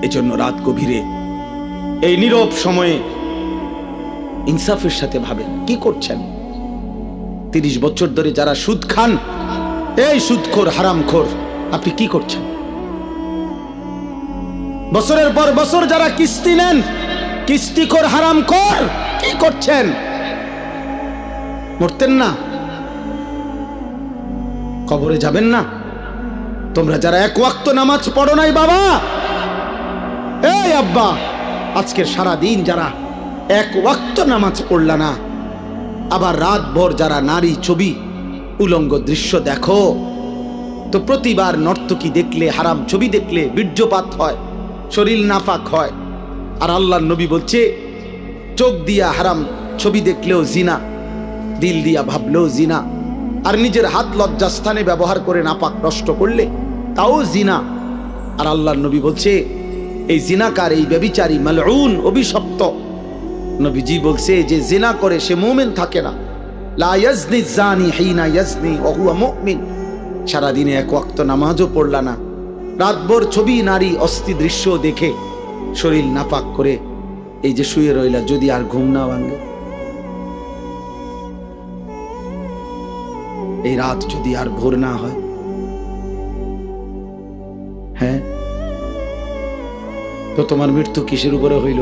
এজন্য রাত গভীরে এই নীরব সময়ে ইনসাফের সাথে ভাবেন কি করছেন। 30 বছর ধরে যারা সুদ খান, এই সুদখোর হারামখোর, আপনি কি করছেন? বছরের পর বছর যারা কিস্তি নেন, কিস্তিখোর হারামখোর, কি করছেন? মরতেন না? কবরে যাবেন না? তোমরা যারা এক ওয়াক্ত নামাজ পড়ো নাই বাবা, এই আব্বা, আজকের সারা দিন যারা এক ওয়াক্ত নামাজ পড়লা না, আবার রাত ভর যারা নারী ছবি উলঙ্গ দৃশ্য দেখো, তো প্রতিবার নর্তকী দেখলে, হারাম ছবি দেখলে বীর্যপাত হয়, শরীর নাফাক হয়। আর আল্লাহর নবী বলছে, চোখ দিয়া হারাম ছবি দেখলেও জিনা, দিল দিয়া ভাবলেও জিনা, আর নিজের হাত লজ্জাস্থানে ব্যবহার করে নাপাক নষ্ট করলে তাও জিনা। আর আল্লাহর নবী বলছে, এই জিনাকার, এই ব্যভিচারী, মালউন, অভিশপ্ত। নবীজি বলছে যে জিনা করে সে মুমিন থাকে না। লা ইয়াজনি জানি হিনা ইয়াজনি ওয়া হুয়া মুমিন। সারাদিনে এক ওয়াক্ত নামাজও পড়লা না, রাতভর ছবি নারী অস্থি দৃশ্য দেখে শরীর নাপাক করে এই যে শুয়ে রইলা, যদি আর ঘুম না ভাঙে, এই রাত যদি আর ভোর না হয়, হ্যাঁ, তো তোমার মৃত্যু কিসের উপরে হইল?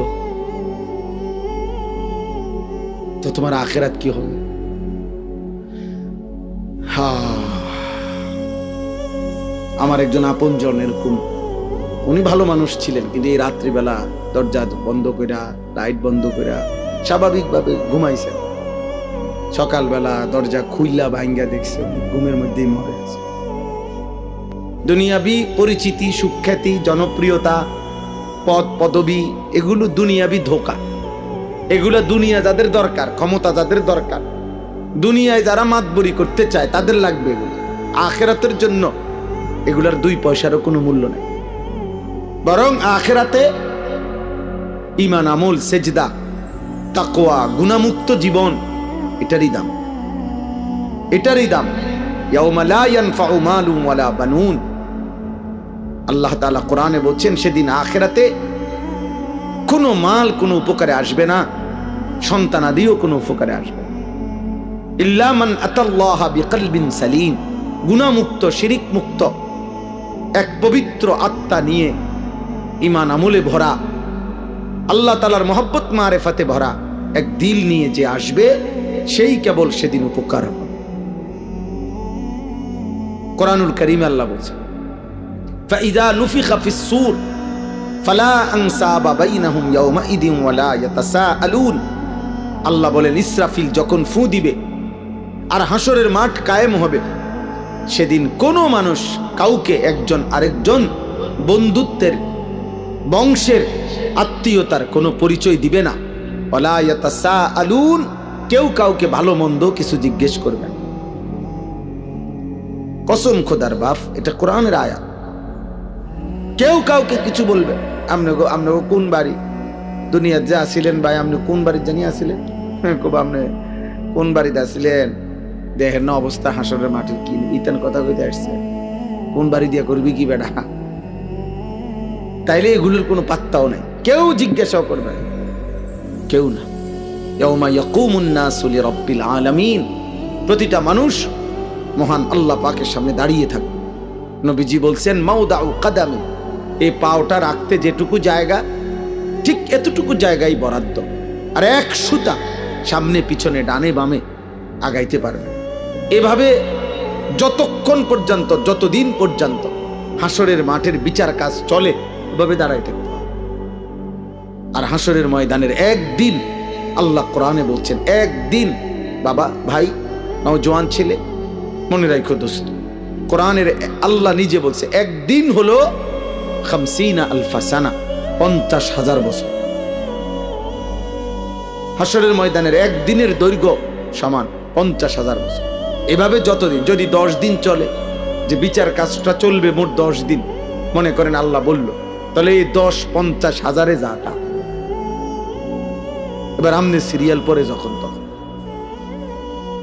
তো তোমার আখিরাত কি হবে? আমার একজন আপনজন এরকম, উনি ভালো মানুষ ছিলেন, কিন্তু এই রাত্রিবেলা দরজা বন্ধ কইরা, লাইট বন্ধ কইরা স্বাভাবিকভাবে ঘুমাইছেন। সকালবেলা দরজা খুইলা ভাঙ্গা দেখছে ঘুমের মধ্যেই মরে আছে। দুনিয়াবি পরিচিতি, সুখ্যাতি, জনপ্রিয়তা, পদ পদবি, এগুলো দুনিয়াবি ধোঁকা। এগুলো দুনিয়া যাদের দরকার, ক্ষমতা যাদের দরকার, দুনিয়ায় যারা মাতবরি করতে চায় তাদের লাগবে এগুলো। আখিরাতের জন্য এগুলার 2 পয়সারও কোনো মূল্য নেই। বরং আখিরাতে ঈমান, আমল, সেজদা, তাকওয়া, গুনাহমুক্ত জীবন, এটারই দাম, এটারই দাম। ইয়াউমা লা ইয়ানফাউ মালুন ওয়ালা বানুন। আল্লাহ তাআলা কোরআনে বলছেন, সেদিন আখিরাতে কোনো মাল কোনো উপকারে আসবে না, সন্তানাদিও কোনো উপকারে আসবে না। ইল্লা মান আতাল্লাহা বিকলবিন সালিম। গুনাহমুক্ত, শিরিক মুক্ত, এক পবিত্র আত্মা নিয়ে, ঈমান আমলে ভরা, আল্লাহ তাআলার মহব্বত মারেফাতে ভরা এক দিল নিয়ে যে আসবে, সেই কেবল সেদিন উপকার হবে। কোরআনুল কারীমে আল্লাহ বলছেন, ফাইযা নুফিখা ফিস সূর ফালা আনসাবা বাইনাহুম ইয়াওমাইদিন ওয়ালা ইয়াতাসাআলুন। আল্লাহ বলেন, ইসরাফিল যখন ফু দিবে আর হাসরের মাঠ কায়েম হবে, সেদিন কোনো মানুষ কাউকে একজন আরেকজন বন্ধুত্বের, বংশের, আত্মীয়তার কোনো পরিচয় দিবে না। ওয়ালা ইয়াতাসাআলুন, কেউ কাউকে ভালো মন্দ কিছু জিজ্ঞেস করবে না। কসম খোদার বাপ, এটা কোরআনের আয়াত। কেউ কাউকে কিছু বলবে, আপনি কোন বাড়ি দুনিয়া যে আসিলেন ভাই, আপনি কোন বাড়ি জানি আসিলেন, আপনি কোন বাড়িতে আসিলেন, দেখেন না অবস্থা হাসরের মাটির, কি ইতান কথা কইতে আসছে, কোন বাড়ি দিয়া করবি কি বেটা, তাইলে এগুলোর কোনো পাত্তাও নেই, কেউ জিজ্ঞাসাও করবে না, কেউ না। ইয়াউমা ইয়াকুমুন নাসু লিরাব্বিল আলামিন। প্রতিটা মানুষ মহান আল্লাহ পাকের সামনে দাঁড়িয়ে থাকবে। নবীজি বলছেন, মাউদাউ কাদামি, এই পাওটা রাখতে যেটুকু জায়গা, ঠিক এতটুকু জায়গায় বরাদ্দ, আর এক সুতা সামনে পিছনে ডানে বামে আগাইতে পারবে। এভাবে যতক্ষণ পর্যন্ত, যতদিন পর্যন্ত হাসরের মাঠের বিচার কাজ চলে, এভাবে দাঁড়াই থাকতে হবে। আর হাসরের ময়দানের একদিন, আল্লাহ কোরআনে বলছেন, একদিন বাবা, ভাই, নওজোয়ান ছেলে, মনে রাখো দোস্ত, কোরআনের আল্লাহ নিজে বলছে, একদিন হলো 50 আলফা সানা, 50,000 বছর। হাসরের ময়দানের একদিনের দৈর্ঘ্য সমান 50,000 বছর। এভাবে যতদিন, যদি 10 দিন চলে, যে বিচার কাজটা চলবে মোট 10 দিন, মনে করেন আল্লাহ বলল, তাহলে এই 10 50,000-এ যাটা। এবার আমনে সিরিয়াল পরে যখন তখন,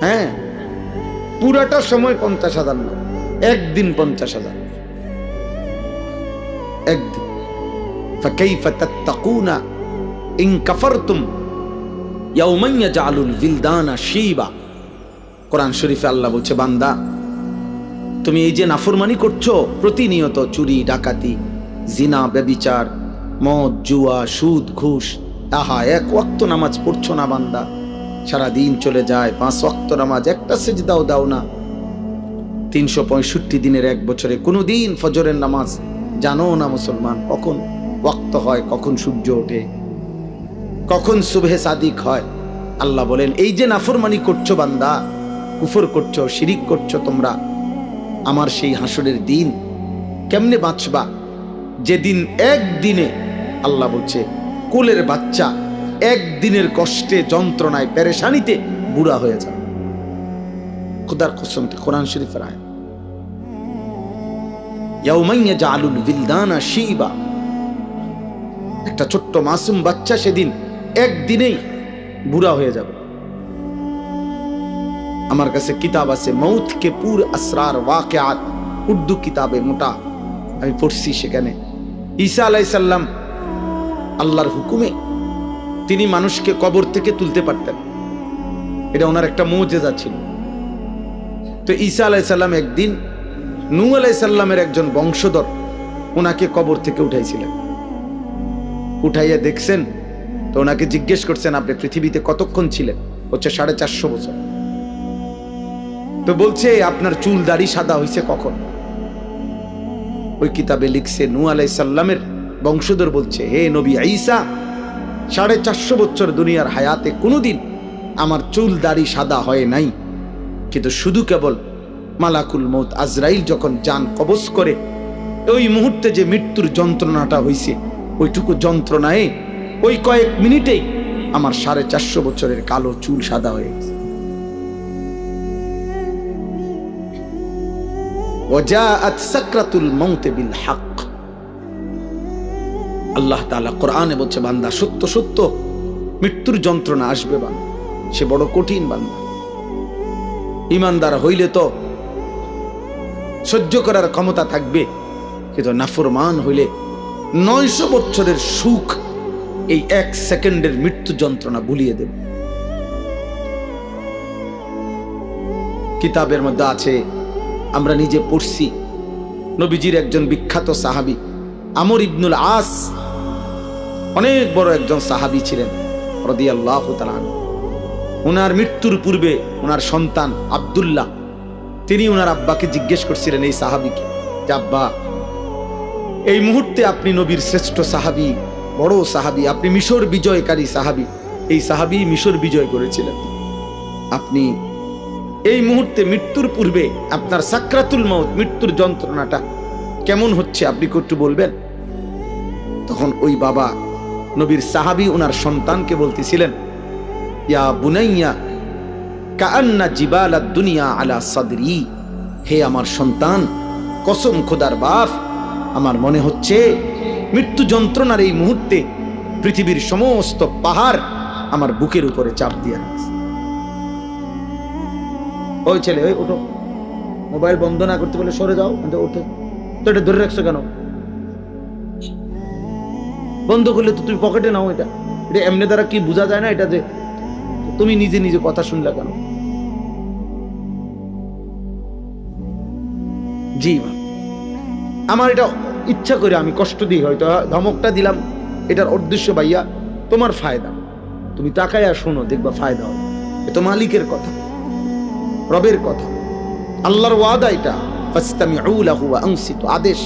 হ্যাঁ, পুরাটা সময় 50,000 না, একদিন 50,000, একদিন। ফাকাইফা তাত্তাকুনা ইন কাফারতুম ইয়াওমান ইয়াজআলুল বিলদানা শিবা। কোরআন শরীফে আল্লাহ বলছে, বান্দা তুমি এই যে নাফরমানি করছো প্রতিনিয়ত, চুরি ডাকাতি জিনা ব্যভিচার মদ জুয়া সুদ ঘুষ, আহা এক ওয়াক্ত নামাজ পড়ছো না বান্দা, সারা দিন চলে যায় 5 ওয়াক্ত নামাজ, একটা সিজদাও দাও না, 365 দিনের এক বছরে কোনোদিন ফজরের নামাজ জানো না মুসলমান, কখন ওয়াক্ত হয়, কখন সূর্য ওঠে, কখন সুবহে সাদিক হয়। আল্লাহ বলেন এই যে নাফরমানি করছো বান্দা, কুফর করছো, শিরিক করছো তোমরা, আমার সেই হাসরের দিন কেমনে বাঁচবা যেদিন একদিনে, আল্লাহ বলছে কোলের বাচ্চা একদিনের কষ্টে যন্ত্রণায় পেরেশানিতে বুড়া হয়ে যাবে। খোদার কসম, কোরআন শরীফের আয়াত। ইয়াউমান ইয়াজআলুল বিলদানা শিবা, একটা ছোট্ট মাসুম বাচ্চা সেদিন একদিনেই বুড়া হয়ে যাবে। আমার কাছে কিতাব আছে মৌত কে পুর আসরার ওয়াকিয়াত, উর্দু কিতাবে মোটা, আমি পড়ছি। সেখানে ঈসা আলাইহিস সালাম আল্লাহর হুকুমে তিনি মানুষকে কবর থেকে তুলতে পারতেন, এটা ওনার একটা মুজিজা ছিল। তো ঈসা আলাইহিস সালাম একদিন নূহ আলাইহিস সালামের একজন বংশধর ওনাকে কবর থেকে উঠাইছিলেন, উঠাইয়া দেখছেন তো ওনাকে জিজ্ঞেস করছেন আপনি পৃথিবীতে কতক্ষণ ছিলেন? হচ্ছে 450 বছর। তো বলছে আপনার চুল দাড়ি সাদা হয়েছে কখন? ওই কিতাবে লিখছে নূহ আলাইহিস সালামের বংশধর বলছে, হে নবী ঈসা, 450 বছর দুনিয়ার হায়াতে কোনোদিন আমার চুল দাড়ি সাদা হয় নাই, কিন্তু শুধু কেবল মালাকুল মউত আজরাইল যখন জান কবজ করে ওই মুহূর্তে যে মৃত্যুর যন্ত্রণাটা হয়েছে, ওইটুকু যন্ত্রণায় ওই কয়েক মিনিটেই আমার 450 বছরের কালো চুল সাদা হয়ে গেছে। ওয়াজাআত সাকরাতুল মাউত বিল হক। আল্লাহ তাআলা কোরআনে বলছে, বান্দা সত্য সত্য মৃত্যুর যন্ত্রণা আসবে বান্দা, সে বড় কঠিন বান্দা। ঈমানদার হইলে তো সহ্য করার ক্ষমতা থাকবে, কিন্তু নাফরমান হইলে 900 বছরের সুখ এই 1 সেকেন্ডের মৃত্যু যন্ত্রণা ভুলিয়ে দেবে। কিতাবের মধ্যে আছে, আমরা নিজে পড়ছি, নবীজির একজন বিখ্যাত সাহাবী আমর ইবনুল আস, অনেক বড় একজন সাহাবী ছিলেন রাদিয়াল্লাহু তাআলা আনহু। ওনার মৃত্যুর পূর্বে ওনার সন্তান আব্দুল্লাহ, তিনি ওনার আব্বাকে জিজ্ঞেস করছিলেন এই সাহাবীকে, যে আব্বা এই মুহূর্তে আপনি নবীর শ্রেষ্ঠ সাহাবী, বড় সাহাবী, আপনি মিশর বিজয়কারী সাহাবী, এই সাহাবী মিশর বিজয় করেছিলেন, আপনি এই মুহূর্তে মৃত্যুর পূর্বে আপনার সাকরাতুল মাউত মৃত্যুর যন্ত্রণাটা কেমন হচ্ছে আপনি একটু বলবেন? তখন ওই বাবা নবীর সাহাবী ওনার সন্তানকে বলতেছিলেন, ইয়া বুনাইয়া কাআন্না জিবালাদ দুনিয়া আলা সাদরি, হে আমার সন্তান, কসম খোদার বাপ, আমার মনে হচ্ছে মৃত্যু যন্ত্রণার এই মুহূর্তে পৃথিবীর সমস্ত পাহাড় আমার বুকের উপরে চাপ দিয়ে রাখছে। ওই ছেলে, ওই ওঠো, মোবাইল বন্ধ না করতে বলে সরে যাও, ওঠো তো, এটা ধরে রাখছো কেন? বন্ধ করলে তো তুমি পকেটে নাও, এটা এটা এমনি দ্বারা কি বোঝা যায় না এটা যে তুমি নিজে নিজে কথা শুনলা কেন? জি আমার এটা ইচ্ছা করে আমি কষ্ট দিই, হয়তো ধমকটা দিলাম, এটার উদ্দেশ্য ভাইয়া তোমার ফায়দা, তুমি তাকায়া শোনো, দেখবা ফায়দা হবে। এ তো মালিকের কথা, রবের কথা, আল্লাহর ওয়াদা, এটা ফাসতামিউ লাহু ওয়া আনসিতু, আদেশ।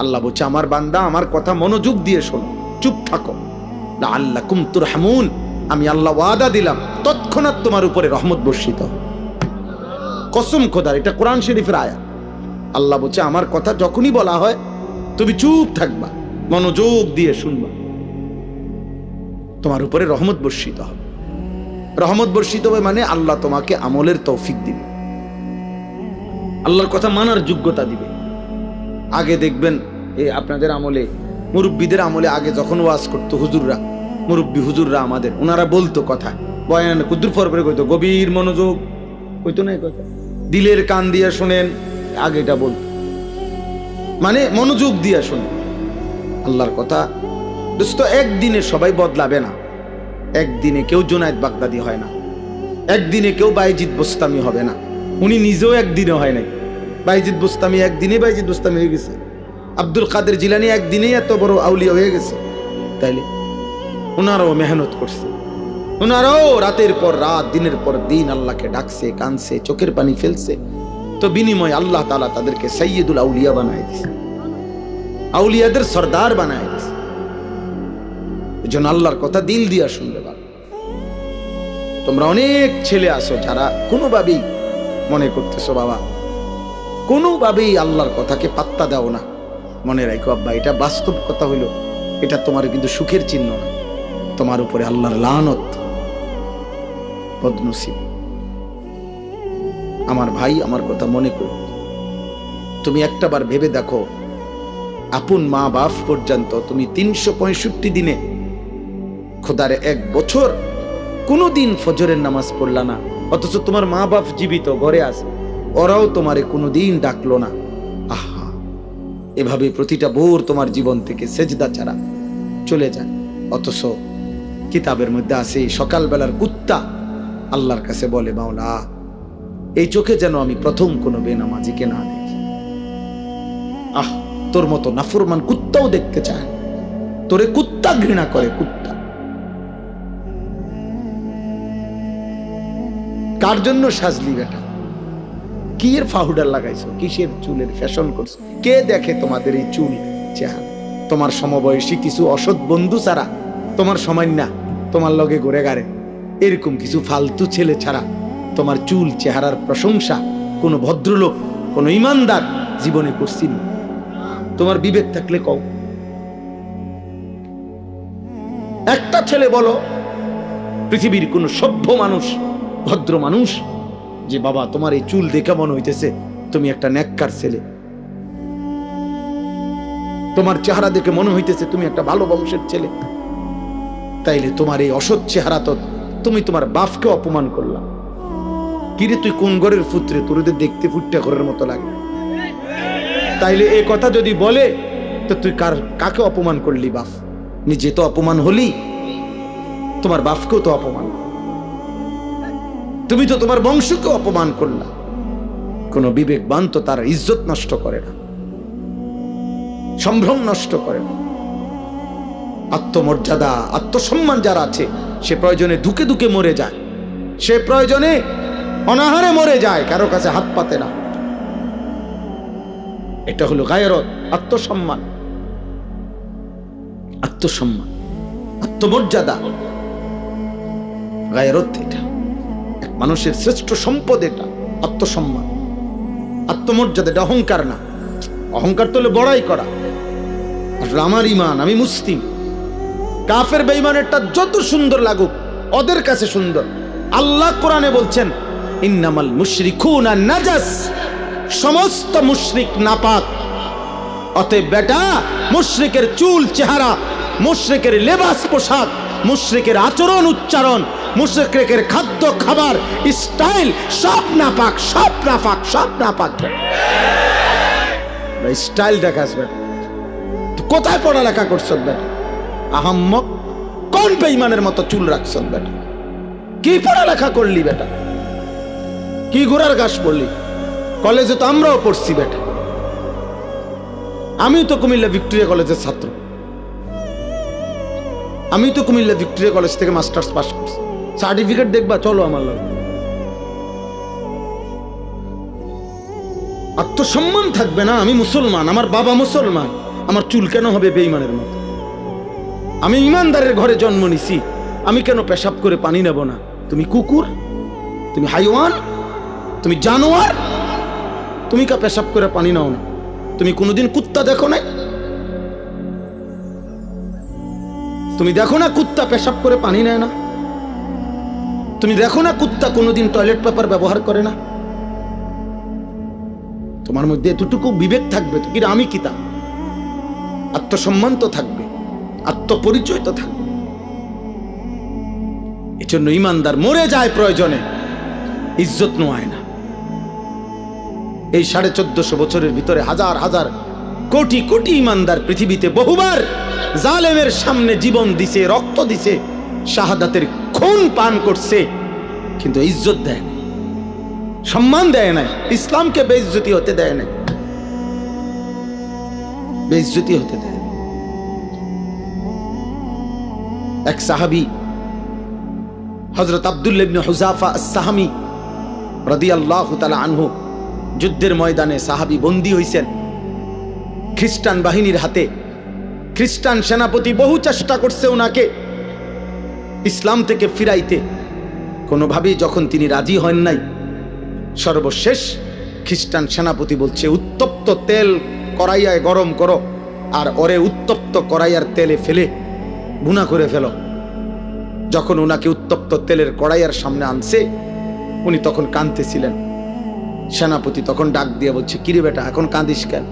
আল্লাহ বলছে আমার বান্দা আমার কথা মনোযোগ দিয়ে শোনো, চুপ থাকো, লাআল্লাকুম তুরহামুন, আমি আল্লাহ ওয়াদা দিলাম তৎক্ষণাৎ তোমার উপরে রহমত বর্ষিত। কসম খোদার, এটা কোরআন শরীফের আয়াত। আল্লাহ বলছে আমার কথা যখনই বলা হয় তুমি চুপ থাকবা, মনোযোগ দিয়ে শুনবা, তোমার উপরে রহমত বর্ষিত হবে। রহমত বর্ষিত হবে মানে আল্লাহ তোমাকে আমলের তৌফিক দিবে, আল্লাহর কথা মানার যোগ্যতা দিবে। আগে দেখবেন এই আপনাদের আমলে, মুরব্বীদের আমলে, আগে যখন ওয়াজ করতো হুজুররা, মুরব্বী হুজুররা আমাদের, ওনারা বলতো কথা, বয়ান কুদ্দুর ফরপরে কইতো, গভীর মনোযোগ কইতো না, কথা দিলের কান দিয়ে শোনেন, আগে এটা বলতো, মানে মনোযোগ দিয়ে শোনেন, আল্লাহর কথা দোস্ত, একদিনে সবাই বদলাবে না। একদিনে কেউ জুনায়েদ বাগদাদি হয় না, একদিনে কেউ বাইজিদ বোস্তামি হবে না। উনি নিজেও একদিনে হয় নাই। বাইজিদ বোস্তামি একদিনে বাইজিদ বোস্তামি হয়ে গেছে। আব্দুল কাদের জিলানী একদিনেই এত বড় আউলিয়া হয়ে গেছে। তাইলে ওনারাও মেহনত করছে, ওনারাও রাতের পর রাত, দিনের পর দিন আল্লাহকে ডাকছে, কানছে, চোখের পানি ফেলছে। তো বিনিময় আল্লাহ তাআলা তাদেরকে সাইয়্যিদুল আউলিয়া বানায় দিয়েছে, আউলিয়াদের সর্দার বানায় দিয়েছে। এজন্য আল্লাহর কথা দিল দিয়া শুনবে। তোমরা অনেক ছেলে আছো যারা কোনোভাবেই মনে করতেছো বাবা, কোনোভাবেই আল্লাহর কথাকে পাত্তা দাও না। মনে রাখো আব্বা, এটা বাস্তব কথা হইল, এটা তোমার কিন্তু সুখের চিহ্ন না, তোমার উপরে আল্লাহর লানত, বদনসিব। আমার ভাই, আমার কথা মনে করো। তুমি একটাবার ভেবে দেখো, আপন মা বাপ পর্যন্ত তুমি 365 দিনে, খোদারে 1 বছর কোনোদিন ফজরের নামাজ পড়লা না, অথচ তোমার মা বাপ জীবিত ঘরে আছে, ওরাও তোমারে কোনোদিন ডাকলো না। আহা, এভাবে প্রতিটা ভোর তোমার জীবন থেকে সেজদা ছাড়া চলে যায়। অথচ কিতাবের মধ্যে আছে সকালবেলার কুত্তা আল্লাহর কাছে বলে, মাওলা এই চোখে যেন আমি প্রথম কোনো বেনামাজিকে না দেখি। আহ, তোর মতো নাফরমান কুত্তাও দেখতে চায়, তোরে কুত্তা ঘৃণা করে, কুত্তা। কার জন্য সাজলি বেটা? কি এর পাউডার লাগাইছো? কিসের চুলের ফ্যাশন করছো? কে দেখে তোমাদের এই চুল চেহারা? তোমার সমবয়সী কিছু অসৎ বন্ধু ছাড়া, তোমার সময় না, তোমার লগে ঘুরে গাড়ে এরকম কিছু ফালতু ছেলে ছাড়া তোমার চুল চেহারার প্রশংসা কোনো ভদ্রলোক, কোনো ইমানদার জীবনে করছিল? তোমার বিবেক থাকলে কও। একটা ছেলে বলো পৃথিবীর কোন সভ্য মানুষ, ভদ্র মানুষ, যে বাবা তোমার এই চুল দেখে মনে হইতেছে তুমি একটা নেককার ছেলে, তোমার চেহারা দেখে মনে হইতেছে তুমি একটা ভালো বংশের ছেলে। তাইলে তোমার এই অসৎ চেহারা তো তুমি তোমার বাপকে অপমান করলা। কিরে তুই কোন ঘরের পুত্রে, তোরদের দেখতে ফুটটা ঘরের মতো লাগে। তাইলে এই কথা যদি বলে তো তুই কাকে অপমান করলি? বাপ নিজে তো অপমান হলি, তোমার বাপকেও তো অপমান, তুমি তো তোমার বংশকে অপমান করলা। কোন বিবেকবান তো তার ইজ্জত নষ্ট করে না, সম্ভ্রম নষ্ট করে না। আত্মমর্যাদা, আত্মসম্মান যার আছে, সে প্রয়োজনে ধুকে ধুকে মরে যায়, সে প্রয়োজনে অনাহারে মরে যায়, কারো কাছে হাত পাতে না। এটা হলো গায়রত, আত্মসম্মান, আত্মসম্মান, আত্মমর্যাদা, গায়রত। এটা এক মানুষের শ্রেষ্ঠ সম্পদ, এটা আত্মসম্মান, আত্মমর্যাদা। এটা অহংকার না। অহংকার তো হলো বড়াই করা। আসলে আমার ইমান, আমি মুসলিম। কাফের বেঈমানেরটা যত সুন্দর লাগুক, ওদের কাছে সুন্দর। আল্লাহ কোরআনে বলছেন, ইন্নামাল মুশরিকুনা নাজাস, সমস্ত মুশরিক নাপাক। অতএব বেটা, মুশরিকের চুল চেহারা, মুশরিকের লেবাস পোশাক, মুশরিকের আচরণ উচ্চারণ, মুশরিকের খাদ্য খাবার স্টাইল সব নাপাক, সব নাপাক, সব নাপাক। স্টাইল দেখাস বেটা, কোথায় পড়ালেখা করছ বেটা? আহাম্মক, কোন বেঈমানের মতো চুল রাখছ বেটা? কি পড়ালেখা করলি বেটা? কি ঘোড়ার ঘাস পড়লি? কলেজে তো আমরাও পড়ছি বেটা। আমি তো কুমিল্লা ভিক্টোরিয়া কলেজের ছাত্র, আমি তো কুমিল্লা ভিক্টোরিয়া কলেজ থেকে মাস্টার্স পাস করছি। সার্টিফিকেট দেখবা, চলো আমার লগে। আত্মসম্মান থাকবে না? আমি মুসলমান, আমার বাবা মুসলমান, আমার চুল কেন হবে বেঈমানের মতো? আমি ইমানদারের ঘরে জন্ম নিছি, আমি কেন পেশাব করে পানি নেব না? তুমি কুকুর, তুমি হাইওয়ান, তুমি জানোয়ার, তুমি কা পেশাব করে পানি নাও না? তুমি কোনোদিন কুত্তা দেখো না? তুমি দেখো না কুত্তা পেশাব করে পানি নেয় না? তুমি দেখো না কুত্তা কোনোদিন টয়লেট পেপার ব্যবহার করে না? তোমার মধ্যে এতটুকু বিবেক থাকবে তো, কিন্তু আমি কিতা, আত্মসম্মান তো থাকবে, আত্মপরিচয় তো থাকবে। এজন্য ইমানদার মরে যায় প্রয়োজনে, ইজ্জত নোয়ায় না। এই 1450 বছরের ভিতরে হাজার হাজার কোটি কোটি ইমানদার পৃথিবীতে বহুবার জালেমের সামনে জীবন দিছে, রক্ত দিছে, শাহাদাতের খুন পান করছে, কিন্তু ইজ্জত দেয় না, সম্মান দেয় না, ইসলামকে বেইজ্জতি হতে দেয় না, বেইজ্জতি হতে দেয়। এক সাহাবী হযরত আব্দুল্লাহ ইবনে হুযাফা আস-সাহামী রাদিয়াল্লাহু তাআলা আনহু যুদ্ধের ময়দানে সাহাবী বন্দী হইছেন খ্রিস্টান বাহিনীর হাতে। খ্রিস্টান সেনাপতি বহু চেষ্টা করছে ওনাকে ইসলাম থেকে ফিরাইতে, কোনোভাবেই যখন তিনি রাজি হন নাই, সর্বশেষ খ্রিস্টান সেনাপতি বলছে উত্তপ্ত তেল কড়াইয়ায় গরম করো আর ওরে উত্তপ্ত কড়াইয়ার তেলে ফেলে ভুনা করে ফেলো। যখন ওনাকে উত্তপ্ত তেলের কড়াইয়ার সামনে আনছে, উনি তখন কাঁদতেছিলেন। সেনাপতি তখন ডাক দিয়ে বলছে, কিরে বেটা, এখন কাঁদিস কেন?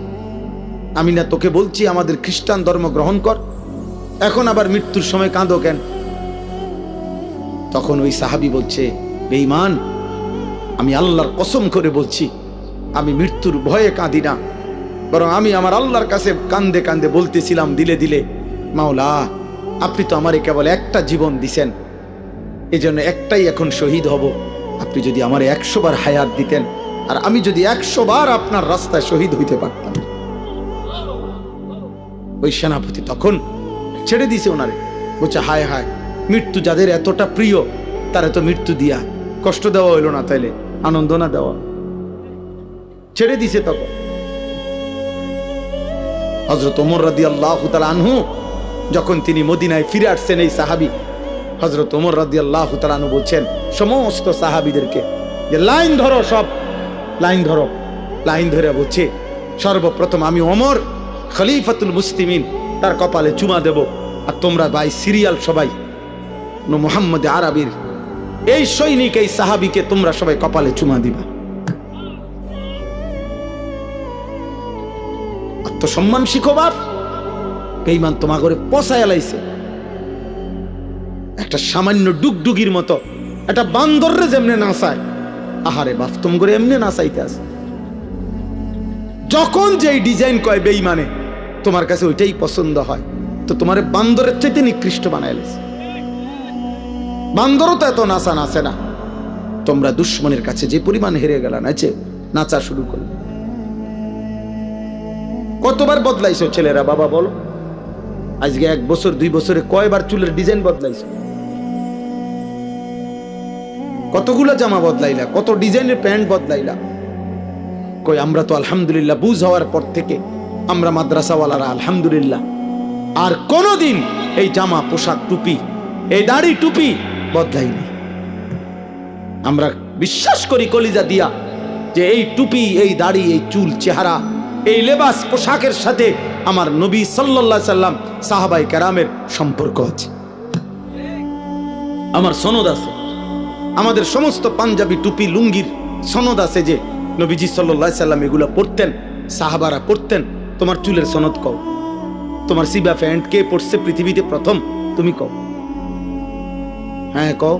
আমি না তোকে বলছি আমাদের খ্রিস্টান ধর্ম গ্রহণ কর, এখন আবার মৃত্যুর সময় কাঁদো কেন? তখন ওই সাহাবী বলছে, বেঈমান, আমি আল্লাহর কসম করে বলছি আমি মৃত্যুর ভয়ে কাঁদি না, বরং আমি আমার আল্লাহর কাছে কান্দে কান্দে বলতেছিলাম দিলে দিলে, মাওলা আপনি তো আমারে কেবল একটা জীবন দিছেন, এজন্য একটাই এখন শহীদ হব। আপনি যদি আমারে 100 বার হায়াত দিতেন আর আমি যদি 100 বার আপনার রাস্তায় শহীদ হইতে পারতাম। ওই সেনাপতি তখন ছেড়ে দিছে ওনারে, বলছে হায় হায়, মৃত্যু যাদের এতটা প্রিয় তারা তো মৃত্যু দিয়া কষ্ট দেওয়া হইল না, তাইলে আনন্দ না দেওয়া, ছেড়ে দিছে। তখন হযরত ওমর রাদিয়াল্লাহু তাআলা আনহু যখন তিনি মদিনায় ফিরে আসছেন, এই সাহাবী হযরত ওমর রাদিয়াল্লাহু তাআলা আনহু বলছেন সমস্ত সাহাবীদেরকে যে লাইন ধরো, সব লাইন ধরো। লাইন ধরে বলছে সর্বপ্রথম আমি ওমর খলিফাতুল মুসলিমিন তার কপালে চুমা দেব, আর তোমরা ভাই সিরিয়াল সবাই মুহাম্মদ আরবির এই সৈনিক এই সাহাবীকে তোমরা সবাই কপালে চুমা দিবা। আত্মসম্মান শিখো বাপ, বেঈমান তোমা করে পচায় লাইছে। একটা সামান্য ডুগডুগির মতো একটা বান্দররে যেমনে নাচায়, আহারে বাপ তুম করে এমনি নাচাইতে আছে। যখন যেই ডিজাইন কয় বেঈমানে তোমার কাছে ওইটাই পছন্দ হয়, তো তোমার বান্দরের চাইতে নিকৃষ্ট বানায় লাইছে। বান্দরও তো এত নাচা নাচে না। তোমরা দুশ্মনের কাছে যে পরিমাণ হেরে গেলা, নাচে নাচা শুরু করলো। কতবার বদলাইছো ছেলেরা বাবা বলো? আজকে 1 বছর 2 বছরে কয়বার চুলের ডিজাইন বদলাইছো? কতগুলো জামা বদলাইলা, কত ডিজাইনের প্যান্ট বদলাইলা? কই আমরা তো আলহামদুলিল্লাহ বুঝ হওয়ার পর থেকে আমরা মাদ্রাসাওয়ালারা আলহামদুলিল্লাহ আর কোনোদিন এই জামা পোশাক টুপি এই দাড়ি টুপি বদলাইনি। আমরা বিশ্বাস করি কলিজা দিয়া যে এই টুপি এই দাড়ি এই চুল চেহারা এই লেবাস পোশাকের সাথে আমার নবী সাল্লাল্লাহু আলাইহি সাল্লাম সাহাবায়ে কেরামের সম্পর্ক আছে, আমার সনদ আছে। আমাদের সমস্ত পাঞ্জাবি টুপি লুঙ্গির সনদ আছে যে নবীজি সাল্লাল্লাহু আলাইহি সাল্লাম এগুলো পরতেন, সাহাবারা পরতেন। তোমার চুলের সনদ কও, তোমার সিবা প্যান্ট কে পরছে পৃথিবীতে প্রথম? তুমি কও, হ্যাঁ কও,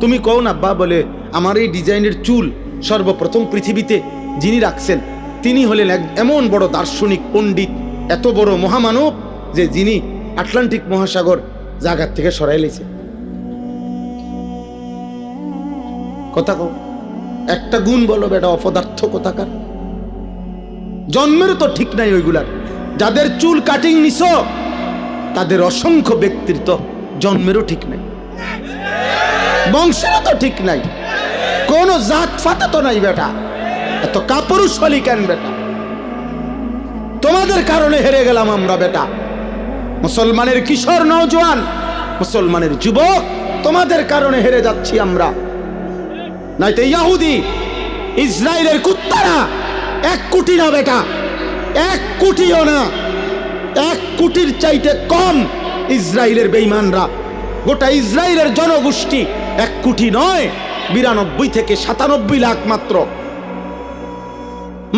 তুমি কও না আব্বা। বলে আমার এই ডিজাইনের চুল সর্বপ্রথম পৃথিবীতে যিনি রাখছেন তিনি হলেন এমন বড় দার্শনিক পণ্ডিত, এত বড় মহামানব যে যিনি আটলান্টিক মহাসাগর জায়গার থেকে সরাই লেছে। কথা কও, একটা গুণ বলো বেটা, অপদার্থ কোথাকার। জন্মেরও তো ঠিক নাই ওইগুলার। যাদের চুল কাটিং নিছ তাদের অসংখ্য ব্যক্তিত্ব জন্মেরও ঠিক নাই, বংশেরও তো ঠিক নাই, কোন জাত ফাতা তো নাই বেটা। এত কাপুরুষালী কেন বেটা? তোমাদের কারণে হেরে গেলাম আমরা বেটা। মুসলমানের কিশোর নওজোয়ান, মুসলমানের যুবক, তোমাদের কারণে হেরে যাচ্ছি আমরা। নাইতে ইহুদি ইসরায়েলের কুত্তারা 1 কোটি না বেটা, 1 কোটিও না, 1 কোটির চাইতে কম ইসরায়েলের বেঈমানরা। গোটা ইসরায়েলের জনগোষ্ঠী 1 কোটি নয়, 92 থেকে 97 লাখ মাত্র,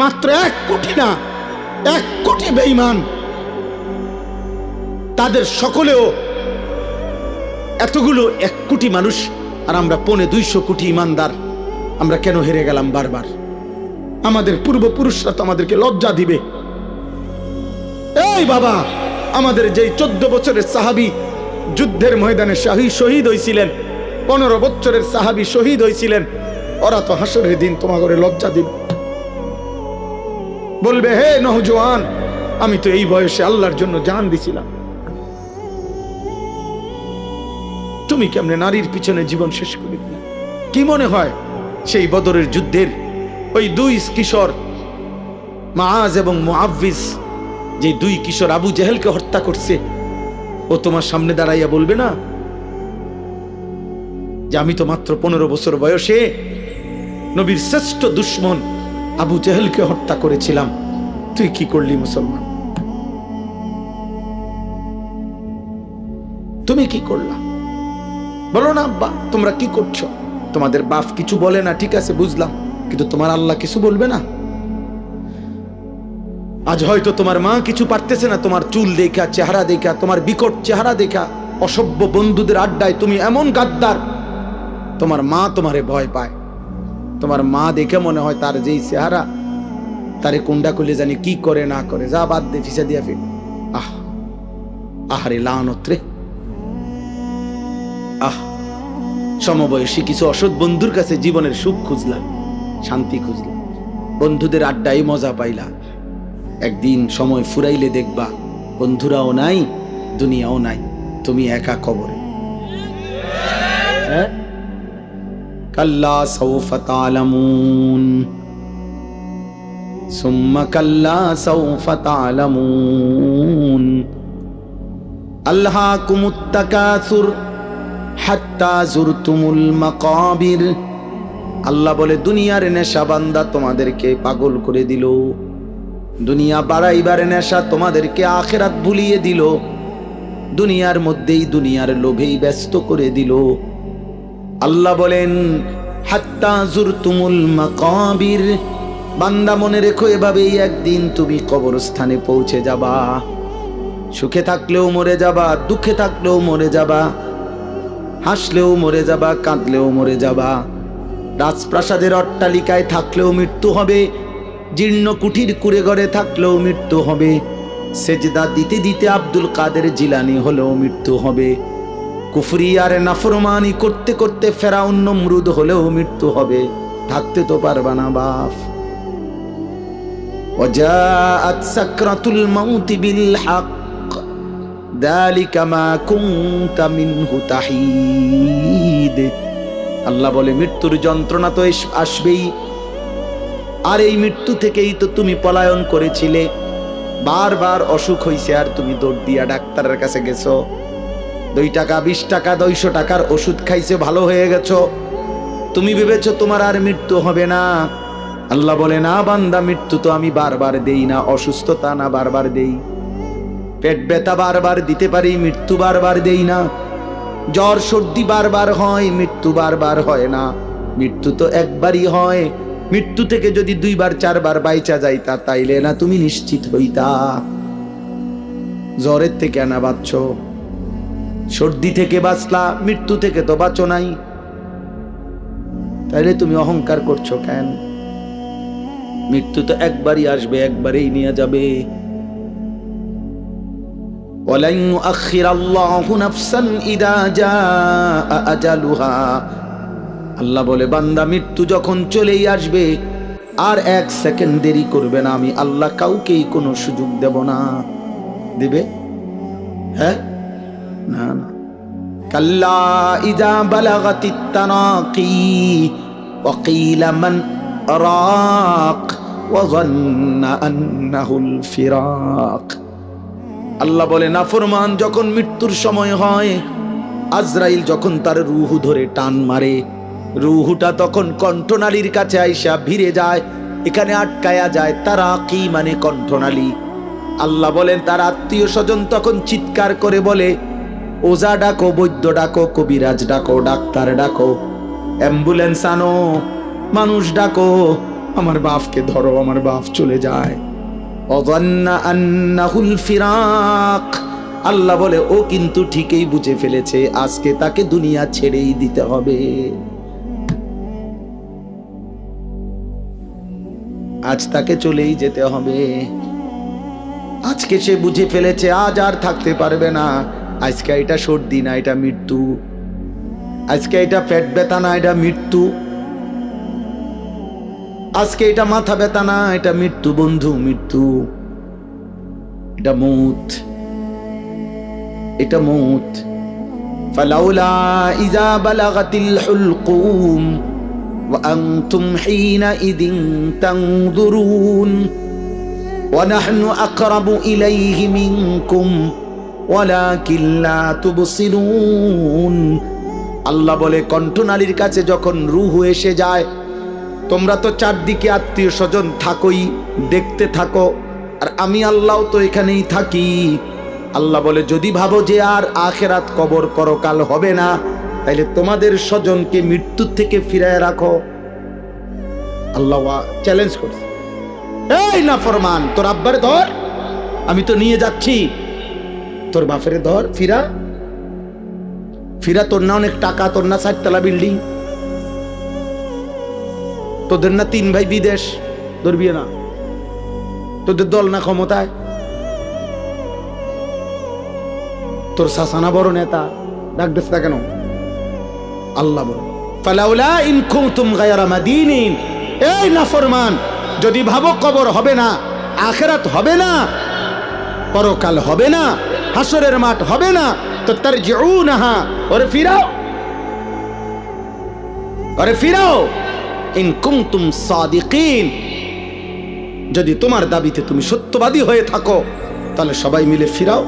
মাত্র 1 কোটি না, 1 কোটি বেঈমান। তাদের সকলেও এতগুলো 1 কোটি মানুষ, আর আমরা 250 কোটি ইমানদার। আমরা কেন হেরে গেলাম বারবার? আমাদের পূর্বপুরুষরা তো আমাদেরকে লজ্জা দিবে। ওই বাবা, আমাদের যেই 14 বছরের সাহাবী যুদ্ধের ময়দানে শহীদ হয়েছিলেন, 15 বছরের সাহাবী শহীদ হয়েছিলেন, ওরা তো হাসরের দিন তোমাকে লজ্জা দিবে, বলবে হে নওজোয়ান, আমি তো এই বয়সে আল্লাহর জন্য জান দিছিলাম, তুমি কেমনে নারীর পিছনে জীবন শেষ করে দিলে? কি মনে হয় সেই বদরের যুদ্ধের ওই 2 কিশোর মাআজ এবং মুআওয়িজ, যে 2 কিশোর আবু জেহেলকে হত্যা করছে, ও তোমার সামনে দাঁড়াইয়া বলবে না যে আমি তো মাত্র 15 বছর বয়সে নবীর শ্রেষ্ঠ দুশমন আবু জেহেলকে হত্যা করেছিলাম, তুই কি করলি মুসলমান, তুমি কি করলা? বলো না আব্বা তোমরা কি করছো? তোমাদের বাপ কিছু বলে না, ঠিক আছে বুঝলাম, কিন্তু তোমার আল্লাহ কিছু বলবে না? আজ হয়তো তোমার মা কিছু পারতেছে না, তোমার চুল দেখা, চেহারা দেখা, তোমার বিকট চেহারা দেখা, অসভ্য বন্ধুদের আড্ডায় তুমি এমন গাদ্দার, তোমার মা তোমারে ভয় পায়। তোমার মা দেখে মনে হয় তার যেই চেহারা, তারে কুন্ডা করলে জানি কি করে না করে, যা বাদ দে, ফিসা দিয়া ফির। আহারে লানত রে, সমবয়সী কিছু অসৎ বন্ধুর কাছে জীবনের সুখ খুঁজলাম, শান্তি খুঁজলাম, বন্ধুদের আড্ডায় মজা পাইলা, একদিন সময় ফুরাইলে দেখবা বন্ধুরাও নাই, দুনিয়াও নাই, তুমি একা কবরে। কাল্লা সাউফা তা'লামুন সুম্মা কাল্লা সাউফা তা'লামুন আলহাকুমুত তাকাসুর হাত্তা জুরতুমুল মাকাবির। আল্লাহ বলে দুনিয়ার নেশা বান্দা তোমাদেরকে পাগল করে দিল, দুনিয়া বাড়াইবার নেশা তোমাদেরকে আখিরাত ভুলিয়ে দিল, দুনিয়ার মধ্যেই দুনিয়ার লোভেই ব্যস্ত করে দিল। আল্লাহ বলেন হাত্তা জুরতুমুল মাকাবির, বান্দা মনে রেখো এভাবেই একদিন তুমি কবরস্থানে পৌঁছে যাবা, সুখে থাকলেও মরে যাবা, দুঃখে থাকলেও মরে যাবা, হাসলেও মরে যাবা, কাঁদলেও মরে যাবা, রাজপ্রাসাদের অট্টালিকায় থাকলেও মৃত্যু হবে, জীর্ণ কুঠির কুড়ে ঘরে থাকলেও মৃত্যু হবে, সেজদা দিতে দিতে আব্দুল কাদের জিলানী হলেও মৃত্যু হবে, কুফরি আর নাফরমানি করতে করতে ফেরাউন নমরুদ হলেও মৃত্যু হবে, থাকতে তো পারবা না বাপ। ওয়াজাআত সাকরাতুল মাউতি বিল হক যালিকা মা কুনতা মিনহু তাহিদ। আল্লাহ বলে মৃত্যুর যন্ত্রণা তো আসবেই, আর এই মৃত্যু থেকেই তো তুমি পলায়ন করেছিলে, বারবার অসুখ হইছে আর তুমি দৌড় দিয়া ডাক্তারের কাছে গেছো, 2 টাকা 20 টাকা 200 টাকার ওষুধ খাইছে, ভালো হয়ে গেছো, তুমি ভেবেছো তোমার আর মৃত্যু হবে না। আল্লাহ বলে না বান্দা, মৃত্যু তো আমি বারবার দেই না, অসুস্থতা না বারবার দেই, পেট ব্যথা বারবার দিতে পারি, মৃত্যু বারবার দেই না, জ্বর সর্দি বারবার হয়, মৃত্যু বারবার হয় না, মৃত্যু তো একবারই হয়। মৃত্যু থেকে যদি 2 বার 4 বার বাইচা যাইতা তাইলে না তুমি নিশ্চিত হইতা। জ্বরের থেকে না বাঁচছো, সর্দি থেকে বাঁচলা, মৃত্যু থেকে তো বাঁচো নাই, তাইলে তুমি অহংকার করছো কেন? মৃত্যু তো একবারই আসবে, একবারেই নিয়ে যাবে। ওয়ালান ইউআখিরাল্লাহু নাফসান ইযা জাআ আজালুহা। আল্লাহ বলে বান্দা মৃত্যু যখন চলেই আসবে আর 1 সেকেন্ড দেরি করবে না, আমি আল্লাহ কাউকেই কোনো সুযোগ দেব না। দিবে? হ্যাঁ না না। কাল্লা ইযা বালাগাতিত তানাকি ওয়া কিলা মান রাক ওয়া যান্না আন্নাহুল ফিরাক। আল্লাহ বলে নাফরমান যখন মৃত্যুর সময় হয়, আজরাইল যখন তার রূহ ধরে টান মারে, রূহটা তখন কণ্ঠনালীর কাছে আইসা ভিড়ে যায়, এখানে আটকায়া যায়, তারাকি মানে কণ্ঠনালী। আল্লাহ বলেন তার আত্মীয় স্বজন তখন চিৎকার করে বলে ওজা ডাকো, বৈদ্য ডাকো, কবিরাজ ডাকো, ডাক্তার ডাকো, অ্যাম্বুলেন্স আনো, মানুষ ডাকো, আমার বাপকে ধরো, আমার বাপ চলে যায়। অযান্না আন্নাহুল ফিরাক। আল্লাহ বলে ও কিন্তু ঠিকই বুঝে ফেলেছে আজকে তাকে দুনিয়া ছেড়েই দিতে হবে, আজ তাকে চলেই যেতে হবে। আজকে সে বুঝে ফেলেছে আজ আর থাকতে পারবে না। আজকে এটা সর্দি না, এটা মৃত্যু। আজকে এটা পেট ব্যথা না, এটা মৃত্যু। আজকে এটা মাথা ব্যথা না, এটা মৃত্যু বন্ধু, মৃত্যু। এটা মউত, এটা মউত। ফালাউলা ইযা বালাগাতিল হুলকুম ওয়া আনতুম হিনাইযিন তানজুরুন ওয়া নাহনু আকরাবু ইলাইহি মিনকুম ওয়ালাকিন লা তুবসিরুন। আল্লাহ বলে, কণ্ঠনালীর কাছে যখন রূহ এসে যায়, তোমরা তো চারদিকে আত্মীয় স্বজন থাকোই, দেখতে থাকো, আর আমি আল্লাহ তো এখানেই থাকি। আল্লাহ বলে, যদি ভাবো যে আর আখেরাত কবর পরকাল হবে না, তাইলে তোমাদের স্বজনকে মৃত্যুর থেকে ফিরায় রাখো। আল্লাহ চ্যালেঞ্জ করছে, এই নাফরমান, তোর আব্বারে ধর, আমি তো নিয়ে যাচ্ছি। তোর বাপেরে ধর, ফিরা ফিরা। তোর না অনেক টাকা, তোর না 4 তলা বিল্ডিং, তোদের না 3 ভাই বিদেশ, ধরবি না? তোদের দল না ক্ষমতায়? তোর শাসানা বড় নেতা, ডাক দিস না কেন? আল্লাহ বলে, ফালাউলা ইন কুনতুম গায়রা মাদিনিন। এই নাফরমান, যদি ভাবো কবর হবে না, আখিরাত হবে না, পরকাল হবে না, হাসরের মাঠ হবে না, তো তারজিউনাহা, ওরে ফিরাও, ওরে ফিরাও। ইন কুনতুম সাদিকিন, যদি তোমার দাবিতে তুমি সত্যবাদী হয়ে থাকো, তাহলে সবাই মিলে ফিরাও।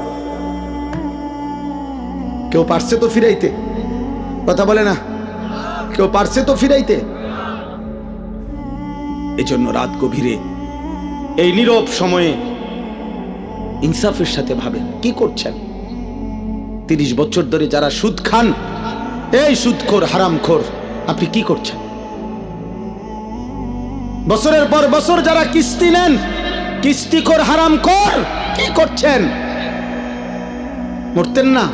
কেউ পারছে তো ফিরাইতে? কথা বলে না, কেউ পারছে তো ফিরাইতে? এই জন্য রাত গভীরে এই নীরব সময়ে ইনসাফের সাথে ভাবেন কি করছেন। 30 বছর ধরে যারা সুদ খান, এই সুদখোর, হারামখোর, আপনি কি করছেন? বছরের পর বছর যারা কিস্তি নেন, কিস্তিখোর, হারামখোর, কি করছেন? মরতেন না?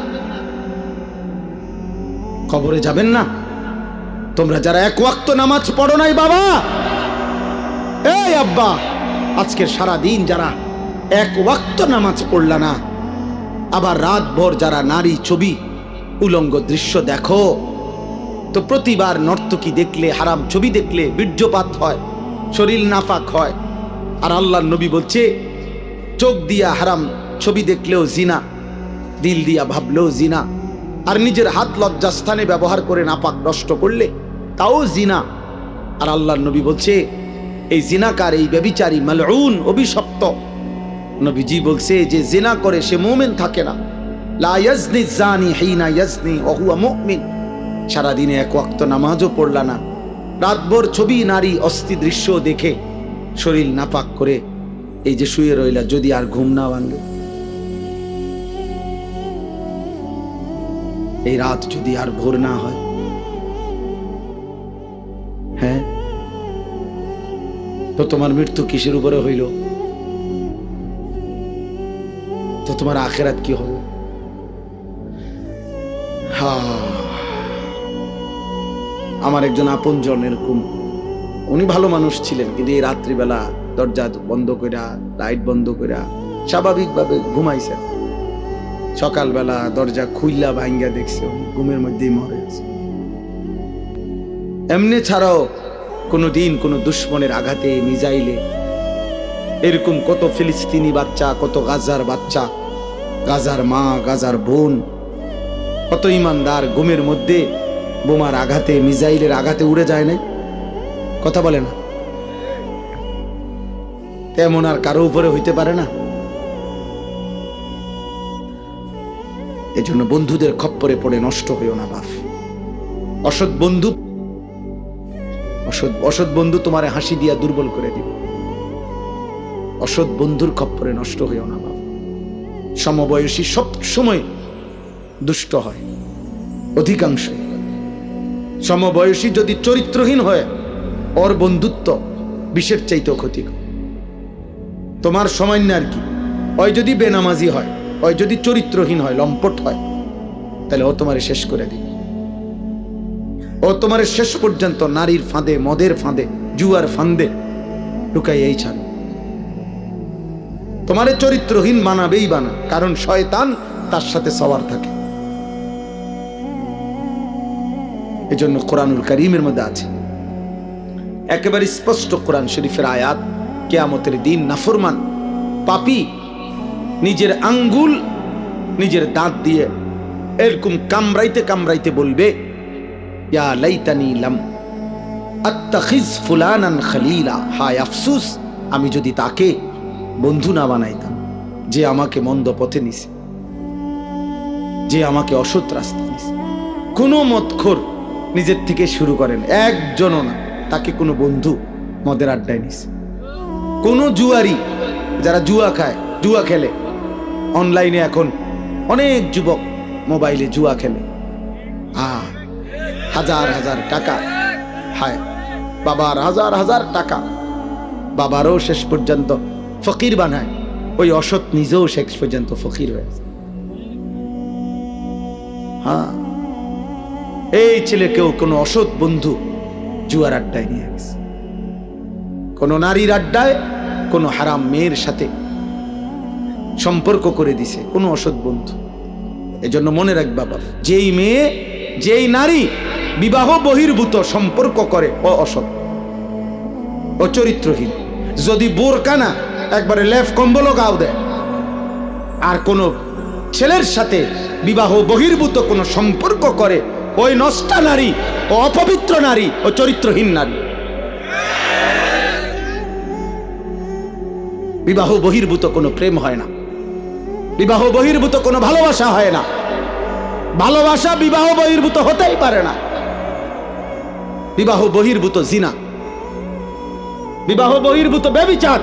কবরে যাবেন না? তোমরা যারা 1 ওয়াক্ত নামাজ পড়ো নাই বাবা, এই আব্বা, আজকের সারা দিন যারা 1 ওয়াক্ত নামাজ পড়লা না, আবার রাত ভর যারা নারী ছবি, উলঙ্গ দৃশ্য দেখো, তো প্রতিবার নর্তকী দেখলে, হারাম ছবি দেখলে বীর্যপাত হয়, শরীর নাফাক হয়। আর আল্লাহর নবী বলছে, চোখ দিয়া হারাম ছবি দেখলেও জিনা, দিল দিয়া ভাবলেও জিনা, আর নিজের হাত লজ্জাস্থানে ব্যবহার করে নাপাক নষ্ট করলে তাও জিনা। আর আল্লাহর নবী বলছে, এই জিনাকার, এই ব্যভিচারী, মালউন, অভিশপ্ত। নবীজি বলছে যে জিনা করে সে মুমিন থাকে না। লা ইয়াজনি জানি হিনা ইয়াজনি ওয়া হুয়া মুমিন। সারাদিনে 1 ওয়াক্ত নামাজও পড়লা না, রাতভর ছবি, নারী, অস্থি দৃশ্য দেখে শরীর নাপাক করে এই যে শুয়ে রইলা, যদি আর ঘুম না ভাঙে, এই রাত যদি আর ভোর না হয়, হ্যাঁ, তো তোমার মৃত্যু কিসের উপরে হইল? তো তোমার আখিরাত কি হবে? আমার একজন আপনজন এরকম, উনি ভালো মানুষ ছিলেন, কিন্তু এই রাত্রিবেলা দরজা বন্ধ কইরা, লাইট বন্ধ কইরা স্বাভাবিকভাবে ঘুমাইছেন। সকালবেলা দরজা খুইলা ভাঙ্গা দেখছে ঘুমের মধ্যেই মরে গেছে। এমনি ছাড়াও কোনোদিন কোনো দুশ্মনের আঘাতে, মিজাইলে, এরকম কত ফিলিস্তিনি বাচ্চা, কত গাজার বাচ্চা, গাজার মা, গাজার বোন, কত ইমানদার ঘুমের মধ্যে বোমার আঘাতে, মিজাইলের আঘাতে উড়ে যায় না? কথা বলে না? তেমন আর কারো উপরে হইতে পারে না। এজন্য বন্ধুদের খপ্পরে পড়ে নষ্ট হইও না বাপ। অসৎ বন্ধু, অসৎ বন্ধু তোমারে হাসি দিয়া দুর্বল করে দিব। অসৎ বন্ধুর খপ্পরে নষ্ট হইও না বাপ। সমবয়সী সব সময় দুষ্ট হয়, অধিকাংশ। সমবয়সী যদি চরিত্রহীন হয়, ওর বন্ধুত্ব বিষের চাইতেও ক্ষতিকর। তোমার সময় না আর কি, ওই যদি বেনামাজি হয়, ওই যদি চরিত্রহীন হয়, লম্পট হয়, তাহলে ও তোমারে শেষ করে দিবে। ও তোমার শেষ পর্যন্ত নারীর ফাঁদে, মদের ফাঁদে, জুয়ার ফাঁদে ঢুকাইয়াই ছাড়ে। তোমারে চরিত্রহীন বানাবেই বানা, কারণ শয়তান তার সাথে সওয়ার থাকে। এজন্য কোরআনুল কারীমের মধ্যে আছে একেবারে স্পষ্ট কোরআন শরীফের আয়াত, কিয়ামতের দিন নাফরমান পাপী নিজের আঙ্গুল নিজের দাঁত দিয়ে এরকম কামড়াইতে কামড়াইতে বলবে, ইয়া লাইতানি লাম আত্তাখিজ ফুলানান খলিলা, হায় আফসোস আমি যদি তাকে বন্ধু না বানাইতাম, যে আমাকে মন্দ পথে নিছে, যে আমাকে অসৎ রাস্তা নিছে। কোনো মদখোর নিজের থেকে শুরু করেন, একজনও না তাকে কোনো বন্ধু মদের আড্ডায় নিছে। কোনো জুয়ারি, যারা জুয়া খায়, জুয়া খেলে অনলাইনে, এখন অনেক যুবক মোবাইলে জুয়া খেলে, হাজার হাজার টাকা, হায় বাবার হাজার হাজার টাকা, বাবারও শেষ পর্যন্ত ফকির বানায়, ওই অসৎ নিজেও শেষ পর্যন্ত ফকির হয়েছে। হ্যাঁ, এই ছেলেকেও কোনো অসৎ বন্ধু জুয়ার আড্ডায় নিয়ে গেছে, কোনো নারীর আড্ডায়, কোনো হারাম মেয়ের সাথে সম্পর্ক করে দিছে কোনো অসৎ বন্ধু। এজন্য মনে রাখ বাবা, যেই মেয়ে যেই নারী বিবাহ বহির্ভূত সম্পর্ক করে ও অসৎ, ও চরিত্রহীন। যদি বোরকা না একবারে লেফ কম্বলও গাও দেয়, আর কোনো ছেলের সাথে বিবাহ বহির্ভূত কোনো সম্পর্ক করে, ওই নষ্টা নারী, ও অপবিত্র নারী, ও চরিত্রহীন নারী। বিবাহ বহির্ভূত কোনো প্রেম হয় না, বিবাহ বহির্ভূত কোনো ভালোবাসা হয় না, ভালোবাসা বিবাহ বহির্ভূত হতেই পারে না। বিবাহ বহির্ভূত জিনা, বিবাহ বহির্ভূত ব্যভিচার,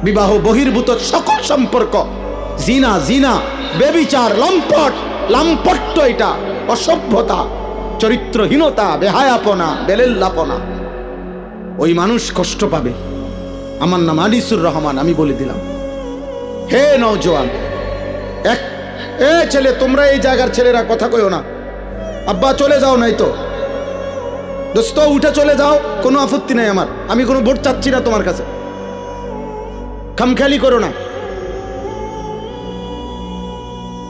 বিবাহ বহির্ভূত সকল সম্পর্ক জিনা, জিনা, ব্যভিচার, লম্পট, লাম্পট্য, এটা অসভ্যতা, চরিত্রহীনতা, বেহায়াপনা, বেলেল্লাপনা। ওই মানুষ কষ্ট পাবে। আমার নাম আনিসুর রহমান, আমি বলে দিলাম, হে নওজোয়ান, ছেলে, তোমরা এই জায়গার ছেলেরা কথা কইও না, আব্বা চলে যাও, নাই তো দোস্ত উঠে চলে যাও, কোনো আপত্তি নাই আমার, আমি কোনো ভোট চাচ্ছি না তোমার কাছে, খামখেয়ালি করো না।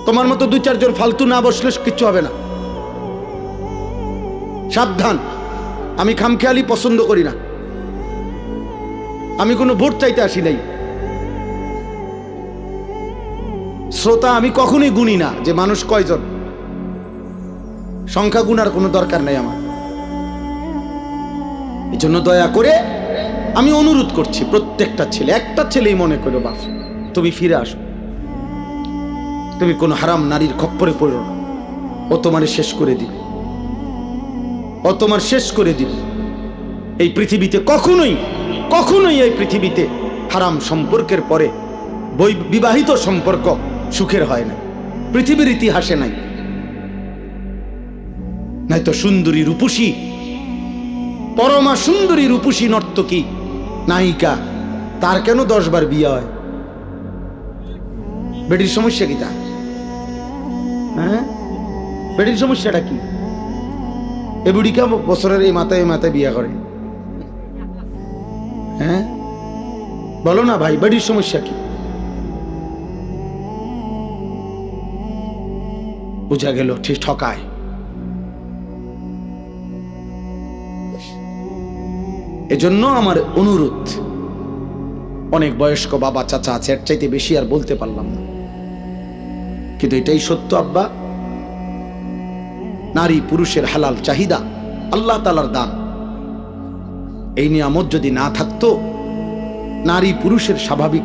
তোমার মতো দুই চারজন ফালতু না বসলে কিচ্ছু হবে না, সাবধান। আমি খামখেয়ালি পছন্দ করি না, আমি কোনো ভোট চাইতে আসি নাই। শ্রোতা আমি কখনোই গুনি না যে মানুষ কয়জন, সংখ্যা গুনার কোনো দরকার নেই আমার। এই জন্য দয়া করে আমি অনুরোধ করছি, প্রত্যেকটা ছেলে, একটা ছেলেই মনে করো, বাপ তুমি ফিরে আসো, তুমি কোনো হারাম নারীর খপ্পরে পড়ো না, ও তোমার শেষ করে দিবে, ও তোমার শেষ করে দিবে। এই পৃথিবীতে কখনোই কখনোই এই পৃথিবীতে হারাম সম্পর্কের পরে বিবাহিত সম্পর্ক সুখের হয় না, পৃথিবীর ইতিহাসে নাই। নাই তো সুন্দরী রূপসী, পরমা সুন্দরী রূপসী নর্তকী নায়িকা, তার কেন 10 বার বিয়ে হয়? বেটির সমস্যা কি? তা হ্যাঁ, বেটির সমস্যাটা কি? এ বুড়িকা বছরের এই মাথায় বিয়ে করে, হ্যাঁ বলো না ভাই, বেটির সমস্যা কি? বুঝা গেল ঠিক ঠকায়। এজন্য আমার অনুরোধ, অনেক বয়স্ক বাবা চাচা আছে, এর চাইতে বেশি আর বলতে পারলাম না, কিন্তু এটাই সত্য আব্বা, নারী পুরুষের হালাল চাহিদা আল্লাহ তাআলার দান। এই নিয়ামত যদি না থাকতো, নারী পুরুষের স্বাভাবিক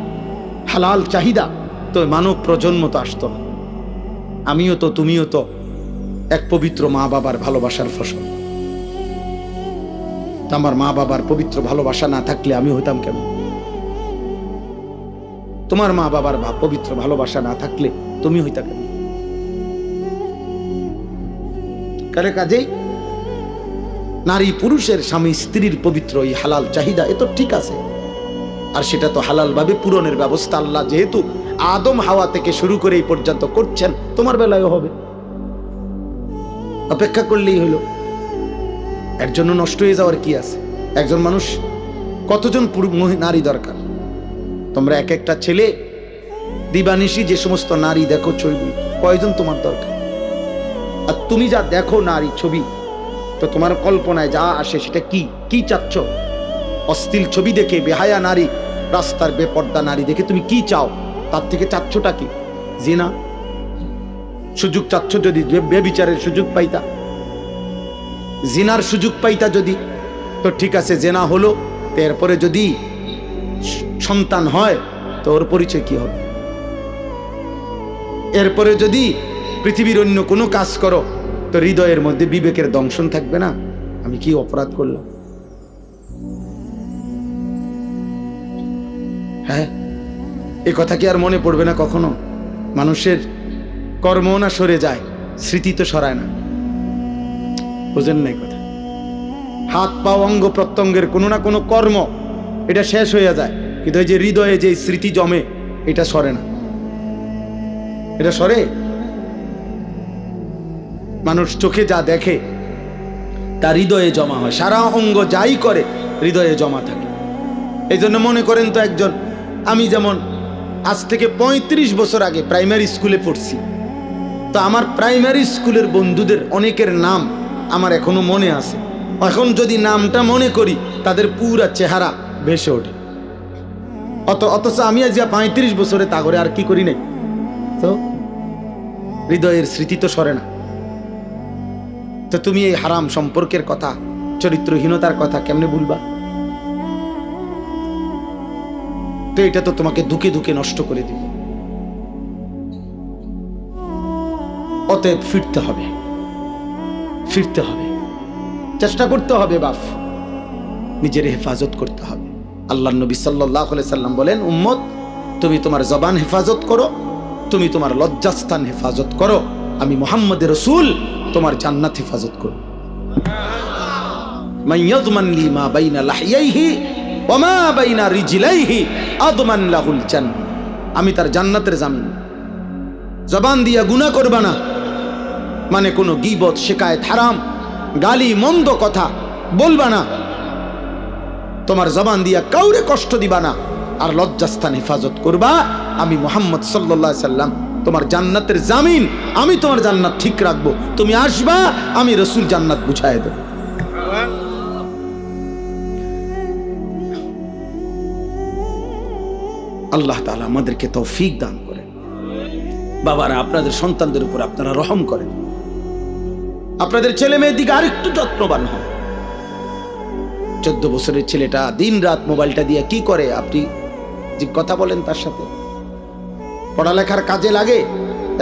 হালাল চাহিদা, তো মানব প্রজন্ম তো আসতো না। আমিও তো, তুমিও তো এক পবিত্র মা বাবার ভালোবাসার ফসল। আমার মা বাবার পবিত্র ভালোবাসা না থাকলে আমি হইতাম কেমন? তোমার মা বাবার পবিত্র ভালোবাসা না থাকলে তুমি হইতা কেমন? কাজেই নারী পুরুষের, স্বামী স্ত্রীর পবিত্র এই হালাল চাহিদা, এ তো ঠিক আছে, আর সেটা তো হালাল ভাবে পূরণের ব্যবস্থা আল্লাহ যেহেতু আদম হাওয়া থেকে শুরু করে এই পর্যন্ত করছেন, তোমার বেলায়ও হবে, অপেক্ষা করলেই হলো। এর জন্য নষ্ট হয়ে যাওয়ার কি আছে? একজন মানুষ কতজন নারী দরকার? তোমরা এক একটা ছেলে দিবানিশি যে সমস্ত নারী দেখো ছবি, কয়জন তোমার দরকার? আর তুমি যা দেখো নারী ছবি, তো তোমার কল্পনায় যা আসে সেটা কি কি চাচ্ছ? অশ্লীল ছবি দেখে, বেহায়া নারী, রাস্তার বেপর্দা নারী দেখে তুমি কি চাও? তার থেকে চাচ্ছটা কি? জিনা। সুযোগ চাচ্ছ যদি বেবিচারের সুযোগ পাইতা, জিনার সুযোগ পাইতা যদি, তো ঠিক আছে জেনা হলো, এরপরে যদি সন্তান হয় তো ওর পরিচয় কি হবে? এরপরে যদি পৃথিবীর অন্য কোনো কাজ করো তো হৃদয়ের মধ্যে বিবেকের দংশন থাকবে না, আমি কি অপরাধ করলাম? হ্যাঁ, এ কথা কি আর মনে পড়বে না কখনো? মানুষের কর্ম না সরে যায়, স্মৃতি তো সরায় না। বুঝেন নাই কথা? হাত পা অঙ্গ প্রত্যঙ্গের কোনো না কোনো কর্ম এটা শেষ হয়ে যায়, কিন্তু এই যে হৃদয়ে যে স্মৃতি জমে এটা সরে না। এটা সরে? মানুষ চোখে যা দেখে তা হৃদয়ে জমা হয়, সারা অঙ্গ যাই করে হৃদয়ে জমা থাকে। এই জন্য মনে করেন তো একজন, আমি যেমন আজ থেকে 35 বছর আগে প্রাইমারি স্কুলে পড়ছি, তো আমার প্রাইমারি স্কুলের বন্ধুদের অনেকের নাম আমার এখনো মনে আছে। এখন যদি নামটা মনে করি তাদের পুরা চেহারা ভেসে ওঠে। অথচ আমি আজ 35 বছরে তা করে আর কি করি নাই, তো হৃদয়ের স্মৃতি তো সরে না। তো তুমি এই হারাম সম্পর্কের কথা, চরিত্রহীনতার কথা কেমনে ভুলবা? তো এটা তো তোমাকে দুকে দুকে নষ্ট করে দিবে। অতএব ফিরতে হবে, ফিরতে হবে, চেষ্টা করতে হবে বাপ, নিজের হেফাজত করতে হবে। আল্লাহর নবী সাল্লাল্লাহু আলাইহি সাল্লাম বলেন, উম্মত তুমি তোমার জবান হেফাজত করো, তুমি তোমার লজ্জাস্থান হেফাজত করো, আমি মুহাম্মদের রাসূল তোমার জান্নাত হেফাজত করব। মান ইয়াদমান লি মা বাইনা লাহইয়াইহি ওয়া মা বাইনা রিজলাইহি আদমান লাহুল জান্নাহ। আমি তার জান্নাতের জামিন। জবান দিয়া গুনাহ করবা না, মানে কোনো গীবত, শিকায়েত, হারাম, গালি, মন্দ কথা বলবা না, তোমার জবান দিয়া কাউরে কষ্ট দিবা না, আর লজ্জাস্থান হেফাজত করবা। আমি মুহাম্মদ সাল্লাল্লাহু আলাইহি সাল্লাম তোমার জান্নাতের জামিন, আমি তোমার জান্নাত ঠিক রাখবো। তুমি আসবা, আমি রাসূল জান্নাত বুঝায় দেব। আল্লাহ তাআলা আমাদেরকে তৌফিক দান করেন। বাবারা, আপনাদের সন্তানদের উপর আপনারা রহম করেন, আপনাদের ছেলে মেয়ের দিকে আরেকটু যত্নবান হন। 14 বছরের ছেলেটা দিন রাত মোবাইলটা দিয়ে কি করে, আপনি যে কথা বলেন তার সাথে, পড়ালেখার কাজে লাগে।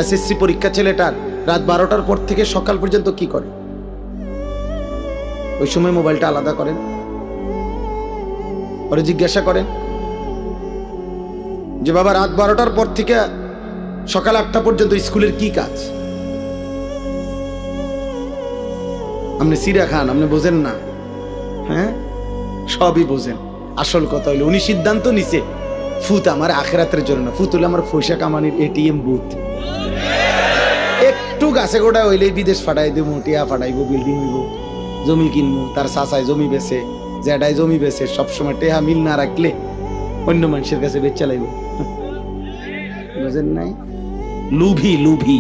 এসএসসি পরীক্ষা ছেলেটার রাত 12টার পর থেকে সকাল পর্যন্ত কি করে? ওই সময় মোবাইলটা আলাদা করেন, পরে জিজ্ঞাসা করেন যে বাবা রাত 12টার পর থেকে সকাল 8টা পর্যন্ত স্কুলের কি কাজ? আপনি সিরা খান, আপনি বোঝেন না। হ্যাঁ, সবই বোঝেন। আসল কথা হইলো উনি সিদ্ধান্ত নিছে ফুত আমার আখিরাতের জন্য না, ফুত হলো আমার পয়সা কামানির এটিএম বুথ। একটু গাছে গোড়া হইলেই বিদেশ ফাটাই দেবো, টিয়া ফাটাইবো, বিল্ডিং হইব, জমি কিনবো। তার চাচায় জমি বেছে, জ্যাডায় জমি বেছে, সবসময় টেহা মিল না রাখলে অন্য মানুষের কাছে বেচা লাগবে। বুঝেন নাই? লুভি লুভি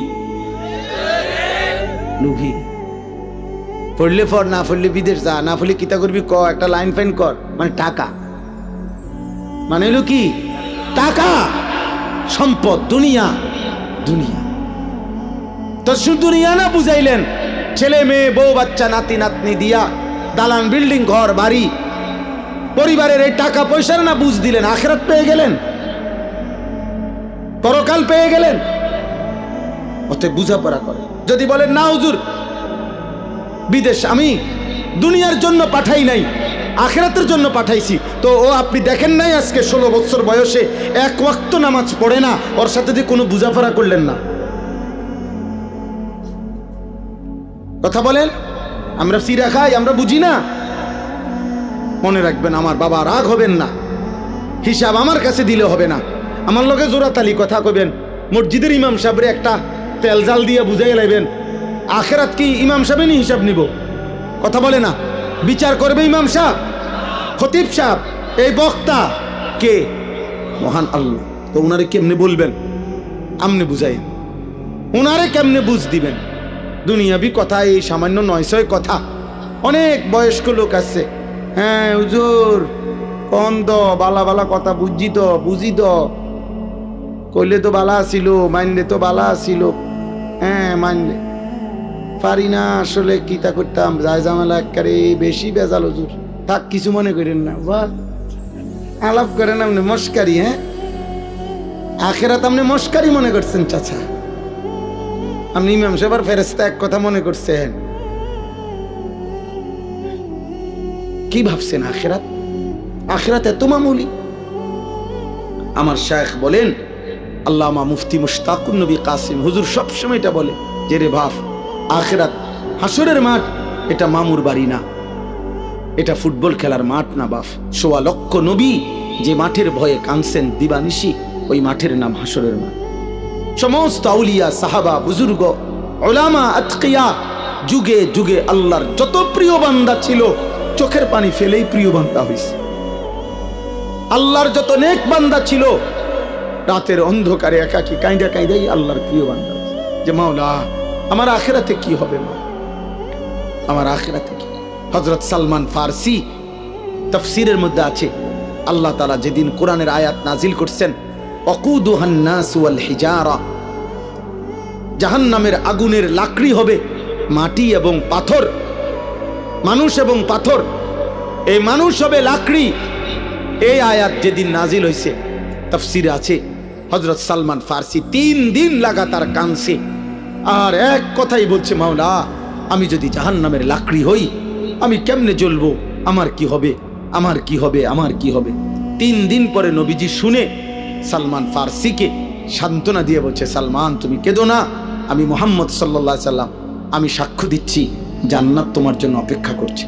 লুভি। পড়লে পড়, না পড়লে বিদেশ যা, না পড়লে কিতা করবি ক, একটা লাইন ফাইন কর, মানে টাকা, মানে হলো কি টাকা, সম্পদ, দুনিয়া। দুনিয়া তো শুধু দুনিয়া না বুঝাইলেন, ছেলে মেয়ে, বউ বাচ্চা, নাতি নাতনি দিয়া দালান, বিল্ডিং, ঘর বাড়ি, পরিবারের এই টাকা পয়সার না বুঝ দিলেন, আখিরাত পেয়ে গেলেন, পরকাল পেয়ে গেলেন। অতএব বুঝাপড়া করে। যদি বলেন না হুজুর বিদেশ আমি দুনিয়ার জন্য পাঠাই নাই, আখিরাতের জন্য পাঠাইছি, তো ও আপনি দেখেন নাই আজকে 16 বছর বয়সে এক ওয়াক্ত নামাজ পড়ে না, ওর সাথে দিয়ে কোনো বুঝাপড়া করলেন না। কথা বলেন, আমরা সিরা খাই, আমরা বুঝি না। মনে রাখবেন, আমার বাবা রাগ হবেন না, হিসাব আমার কাছে দিলে হবে না। আমার লগে জোরাতালি কথা কইবেন, মসজিদের ইমাম সাহেবের একটা তেল জাল দিয়ে বুঝাই লাইবেন। আখিরাত কি ইমাম সাহেবেরই হিসাব নিব? কথা বলে না, বিচার করবে ইমাম সাহেব, খতিব সাহেব, এই বক্তা কে? মহান আল্লাহ। তো ওনারে কেমনে বলবেন? আমনে বুঝাইন, ওনারে কেমনে বুঝ দিবেন? দুনিয়াবি কথা, এই সামান্য 900 কথা। অনেক বয়স্ক লোক আছে, হ্যাঁ হুজুর কন দ বালা বালা কথা বুঝি তো কইলে তো বালা ছিল, মানলে তো বালা ছিল, হ্যাঁ মানলে পারি না আসলে কিতা করতাম, যায় জামেলা একেবারে বেশি বেজাল হুজুর। থাক, কিছু মনে করেন না, বাহ আলাপ করেন আপনি মস্কারি। হ্যাঁ, আখেরাত আপনি মস্কারি মনে করছেন চাচা? আপনি ইমাম সাহেবের ফেরেশতা এক কথা মনে করছেন? কি ভাবছেন আখেরাত? আখেরাত এত মামুলি? আমার শায়েখ বলেন, আল্লামা মুফতি মুশতাকুন নবী কাসিম হুজুর সবসময় এটা বলে যে রে ভাব, আখেরাত হাসরের মাঠ, এটা মামুর বাড়ি না, এটা ফুটবল খেলার মাঠ না বাপ। ১৬ লক্ষ নবী যে মাঠের ভয়ে কাঁদছেন দিবানিশি, ওই মাঠের নাম হাসরের মাঠ। সমস্ত আউলিয়া সাহাবা বুজুর্গ উলামা আতকিয়া যুগে যুগে আল্লাহর যত প্রিয় বান্দা ছিল, চোখের পানি ফেলেই প্রিয় বান্দা হয়েছে। আল্লাহর যত নেক বান্দা ছিল, রাতের অন্ধকারে একাকী কাঁদা কাঁদাই আল্লাহর প্রিয় বান্দা হয়েছে। যে মাওলা আমার আখিরাতে কি হবে, মা আমার আখিরাতে কি? হযরত সালমান ফারসি তাফসীরের মধ্যে আছে, আল্লাহ তাআলা যেদিন কোরআনের আয়াত নাজিল করছেন, ওয়াকুদুহান নাস ওয়াল হিজারা, জাহান্নামের আগুনের লাকড়ি হবে মাটি এবং পাথর, মানুষ এবং পাথর, এই মানুষ হবে লাকড়ি। এই আয়াত যেদিন নাজিল হয়েছে, তাফসীরে আছে হযরত সালমান ফারসি 3 দিন লাগাতার কাঁদছে আর এক কথাই বলছে, মাওলা আমি যদি জাহান্নামের লাকড়ি হই, আমি কেমনে জ্বলবো, আমার কি হবে, আমার কি হবে, আমার কি হবে। 3 দিন পরে নবীজি শুনে সালমান ফারসিকে সান্ত্বনা দিয়ে বলছে, সালমান তুমি কেঁদো না, আমি মুহাম্মদ সাল্লাল্লাহু আলাইহি সাল্লাম, আমি সাক্ষ্য দিচ্ছি জান্নাত তোমার জন্য অপেক্ষা করছে।